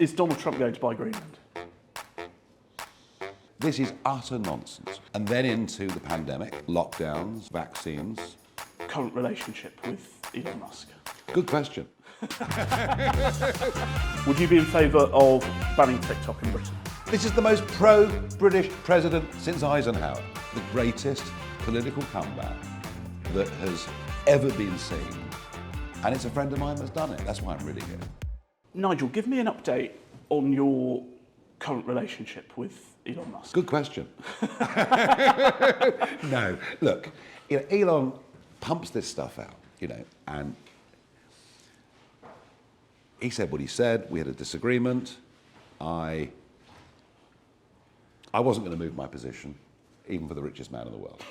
Is Donald Trump going to buy Greenland? This is utter nonsense. And then into the pandemic, lockdowns, vaccines. Current relationship with Elon Musk? Good question. Would you be in favour of banning TikTok in Britain? This is the most pro-British president since Eisenhower. The greatest political comeback that has ever been seen. And it's a friend of mine that's done it. That's why I'm really here. Nigel, give me an update on your current relationship with Elon Musk. Good question. No, look, Elon pumps this stuff out, and he said what he said. We had a disagreement. I wasn't going to move my position, even for the richest man in the world.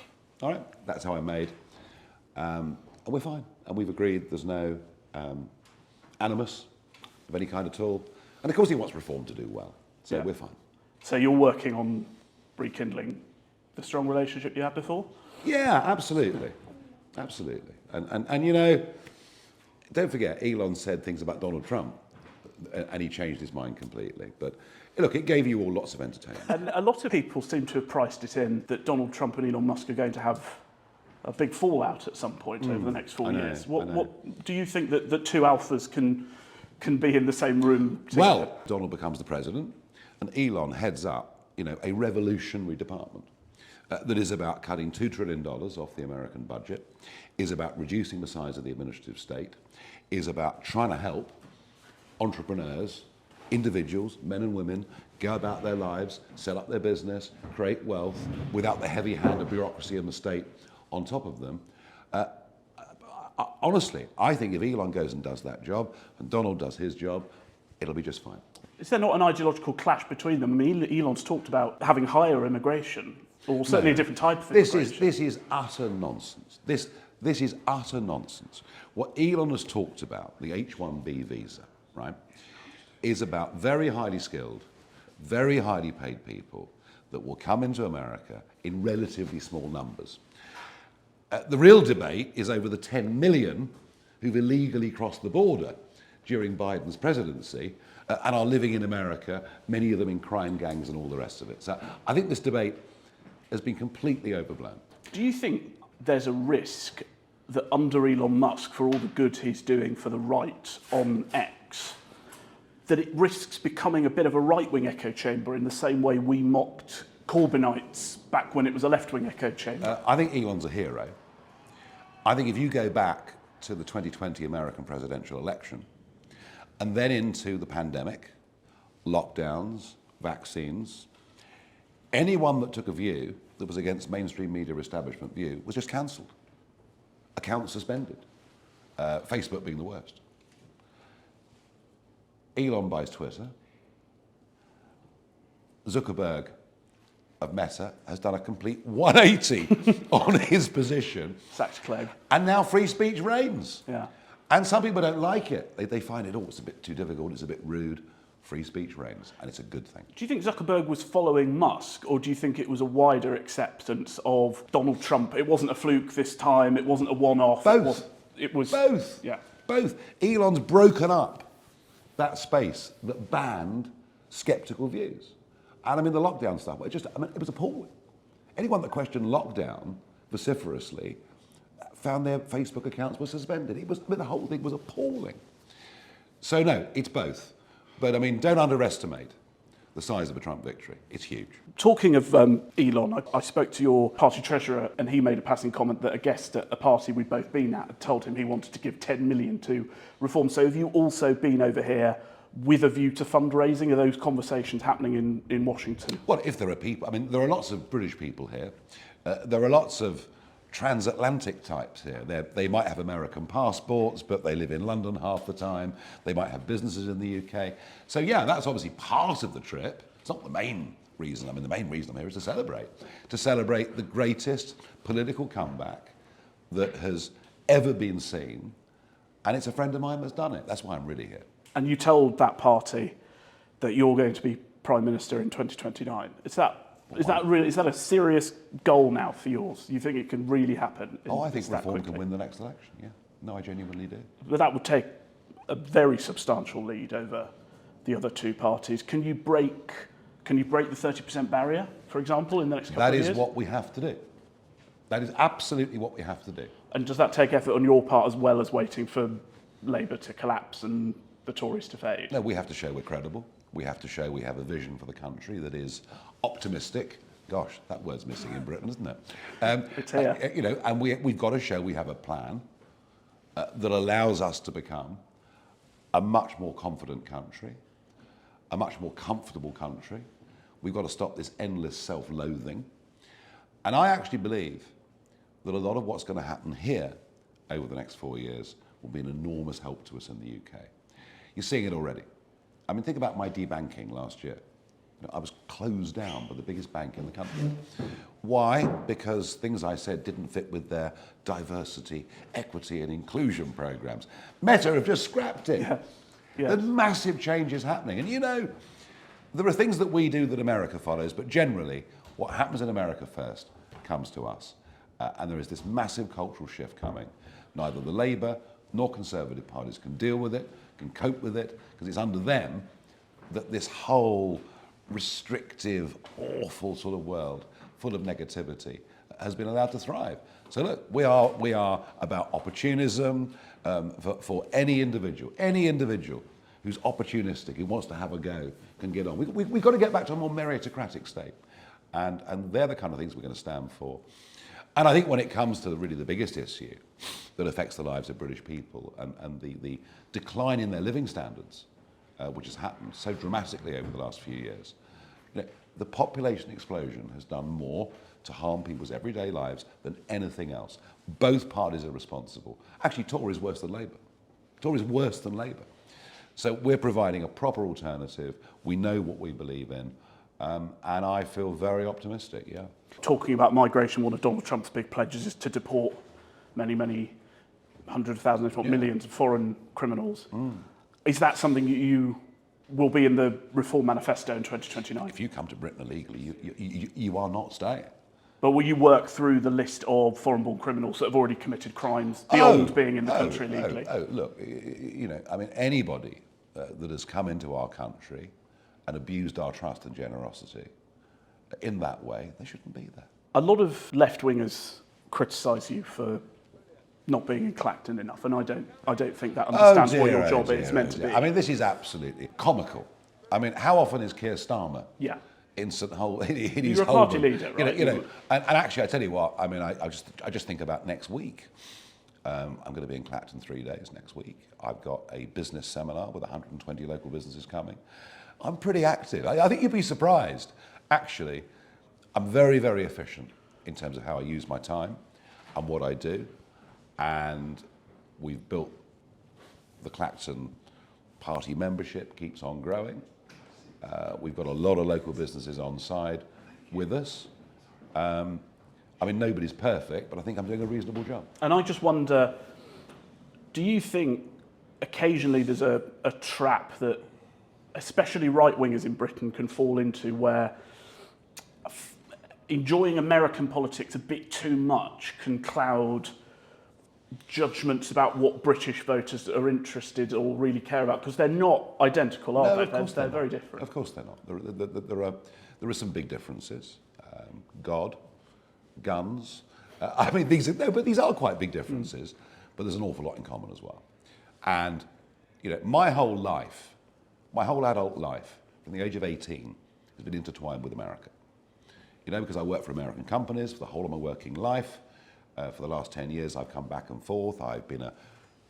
All right, that's how I made. And we're fine. And we've agreed there's no animus of any kind at all. And of course he wants reform to do well. So we're fine. So you're working on rekindling the strong relationship you had before? Yeah, absolutely. Absolutely. And don't forget, Elon said things about Donald Trump and he changed his mind completely. But look, it gave you all lots of entertainment. And a lot of people seem to have priced it in that Donald Trump and Elon Musk are going to have a big fallout at some point over the next 4 years. What do you think that two alphas can be in the same room together? Well, Donald becomes the president and Elon heads up, a revolutionary department that is about cutting $2 trillion off the American budget, is about reducing the size of the administrative state, is about trying to help entrepreneurs, individuals, men and women, go about their lives, set up their business, create wealth without the heavy hand of bureaucracy and the state on top of them. Honestly, I think if Elon goes and does that job and Donald does his job, it'll be just fine. Is there not an ideological clash between them? I mean, Elon's talked about having higher immigration, or certainly a different type of immigration. This is utter nonsense. This is utter nonsense. What Elon has talked about, the H-1B visa, right, is about very highly skilled, very highly paid people that will come into America in relatively small numbers. The real debate is over the 10 million who've illegally crossed the border during Biden's presidency and are living in America, many of them in crime gangs and all the rest of it. So I think this debate has been completely overblown. Do you think there's a risk that under Elon Musk, for all the good he's doing for the right on X, that it risks becoming a bit of a right-wing echo chamber in the same way we mocked Corbynites back when it was a left-wing echo chamber? I think Elon's a hero. I think if you go back to the 2020 American presidential election and then into the pandemic, lockdowns, vaccines, anyone that took a view that was against mainstream media establishment view was just cancelled. Accounts suspended. Facebook being the worst. Elon buys Twitter. Zuckerberg of Meta has done a complete 180 on his position. Sacked Clegg. And now free speech reigns. Yeah. And some people don't like it. They find it, it's a bit too difficult, it's a bit rude. Free speech reigns, and it's a good thing. Do you think Zuckerberg was following Musk, or do you think it was a wider acceptance of Donald Trump? It wasn't a fluke this time, it wasn't a one-off. Both. It was both. Yeah. Both. Elon's broken up that space that banned sceptical views. And I mean, the lockdown stuff, it was appalling. Anyone that questioned lockdown vociferously found their Facebook accounts were suspended. The whole thing was appalling. So no, it's both. But I mean, don't underestimate the size of a Trump victory. It's huge. Talking of Elon, I spoke to your party treasurer and he made a passing comment that a guest at a party we'd both been at had told him he wanted to give 10 million to reform. So have you also been over here with a view to fundraising? Are those conversations happening in Washington? Well, if there are people, there are lots of British people here. There are lots of transatlantic types here. They might have American passports, but they live in London half the time. They might have businesses in the UK. So yeah, that's obviously part of the trip. It's not the main reason. The main reason I'm here is to celebrate the greatest political comeback that has ever been seen. And it's a friend of mine that's done it. That's why I'm really here. And you told that party that you're going to be Prime Minister in 2029. Is that a serious goal now for yours? You think it can really happen? I think Reform can win the next election, yeah. No, I genuinely do. But that would take a very substantial lead over the other two parties. Can you break the 30% barrier, for example, in the next couple of years? That is what we have to do. That is absolutely what we have to do. And does that take effort on your part as well as waiting for Labour to collapse and the Tories to fade? No, we have to show we're credible. We have to show we have a vision for the country that is optimistic. Gosh, that word's missing in Britain, isn't it? It's here. And we've got to show we have a plan that allows us to become a much more confident country, a much more comfortable country. We've got to stop this endless self-loathing. And I actually believe that a lot of what's going to happen here over the next 4 years will be an enormous help to us in the UK. You're seeing it already. I mean, think about my debanking last year. I was closed down by the biggest bank in the country. Why? Because things I said didn't fit with their diversity, equity and inclusion programs. Meta have just scrapped it. Yeah. There's massive changes happening. And there are things that we do that America follows, but generally what happens in America first comes to us. And there is this massive cultural shift coming. Neither the Labour nor Conservative parties can deal with it, can cope with it, because it's under them that this whole restrictive, awful sort of world full of negativity has been allowed to thrive. So look, we are about opportunism for any individual who's opportunistic, who wants to have a go, can get on. We've got to get back to a more meritocratic state. And they're the kind of things we're going to stand for. And I think when it comes to really the biggest issue that affects the lives of British people and the decline in their living standards, which has happened so dramatically over the last few years, the population explosion has done more to harm people's everyday lives than anything else. Both parties are responsible. Actually, Tory is worse than Labour. Tory is worse than Labour. So we're providing a proper alternative. We know what we believe in. And I feel very optimistic, yeah. Talking about migration, one of Donald Trump's big pledges is to deport many, many hundreds of thousands, if not millions, of foreign criminals. Is that something you will be in the Reform Manifesto in 2029? If you come to Britain illegally, you are not staying. But will you work through the list of foreign-born criminals that have already committed crimes beyond being in the country illegally? Look, I mean, anybody that has come into our country and abused our trust and generosity in that way, they shouldn't be there. A lot of left-wingers criticise you for not being in Clacton enough, and I don't think that understands what your job is meant to be. I mean, this is absolutely comical. I mean, how often is Keir Starmer in St Hol in his You're a party leader, right? And actually, I tell you what, I mean, I just think about next week. I'm going to be in Clacton 3 days next week. I've got a business seminar with 120 local businesses coming. I'm pretty active. I think you'd be surprised. Actually, I'm very, very efficient in terms of how I use my time and what I do. And we've built the Clacton party membership, keeps on growing. We've got a lot of local businesses on side with us. I mean, nobody's perfect, but I think I'm doing a reasonable job. And I just wonder, do you think occasionally there's a trap that especially right-wingers in Britain can fall into, where enjoying American politics a bit too much can cloud judgments about what British voters are interested or really care about? Because they're not identical, are they? They're very different. Of course they're not. There are some big differences. God, guns. I mean, these are quite big differences, but there's an awful lot in common as well. And my whole adult life, from the age of 18, has been intertwined with America. Because I work for American companies for the whole of my working life. For the last 10 years, I've come back and forth. I've been a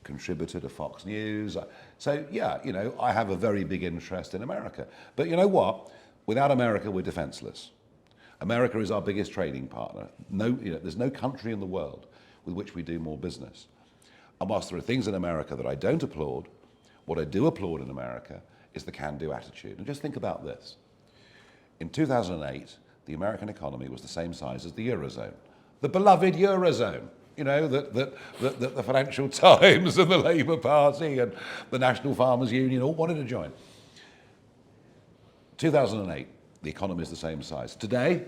contributor to Fox News. So, yeah, I have a very big interest in America. But you know what? Without America, we're defenseless. America is our biggest trading partner. There's no country in the world with which we do more business. And whilst there are things in America that I don't applaud, what I do applaud in America is the can-do attitude. And just think about this. In 2008, the American economy was the same size as the Eurozone. The beloved Eurozone, that the Financial Times and the Labour Party and the National Farmers Union all wanted to join. 2008, the economy is the same size. Today,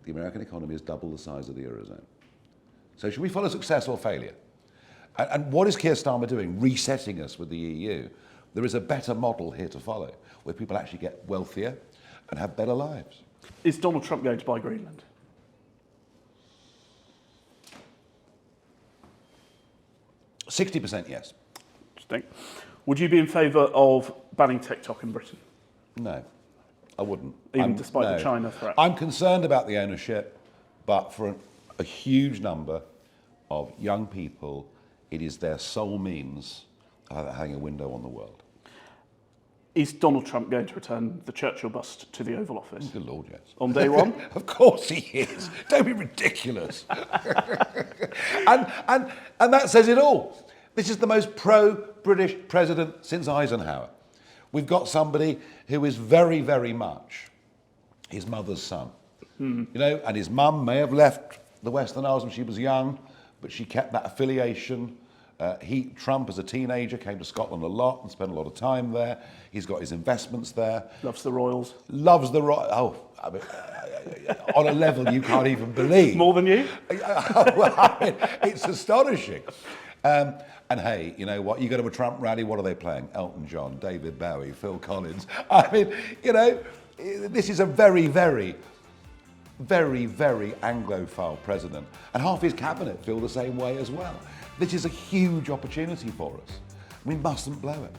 the American economy is double the size of the Eurozone. So should we follow success or failure? And what is Keir Starmer doing? Resetting us with the EU. There is a better model here to follow, where people actually get wealthier and have better lives. Is Donald Trump going to buy Greenland? 60% yes. Interesting. Would you be in favour of banning TikTok in Britain, No, I wouldn't. even despite the China threat? I'm concerned about the ownership, but for a huge number of young people, it is their sole means of having a window on the world. Is Donald Trump going to return the Churchill bust to the Oval Office Good Lord, yes. on day one? Of course he is. Don't be ridiculous. and that says it all. This is the most pro-British president since Eisenhower. We've got somebody who is very, very much his mother's son. You know, and his mum may have left the Western Isles when she was young, but she kept that affiliation. Trump, as a teenager, came to Scotland a lot and spent a lot of time there. He's got his investments there. Loves the Royals. Loves the Royals. Oh, I mean, on a level you can't even believe. More than you? Well, I mean, it's astonishing. And hey, you know what? You go to a Trump rally, what are they playing? Elton John, David Bowie, Phil Collins. I mean, you know, this is a very, very, very, very Anglophile president. And half his cabinet feel the same way as well. This is a huge opportunity for us. We mustn't blow it.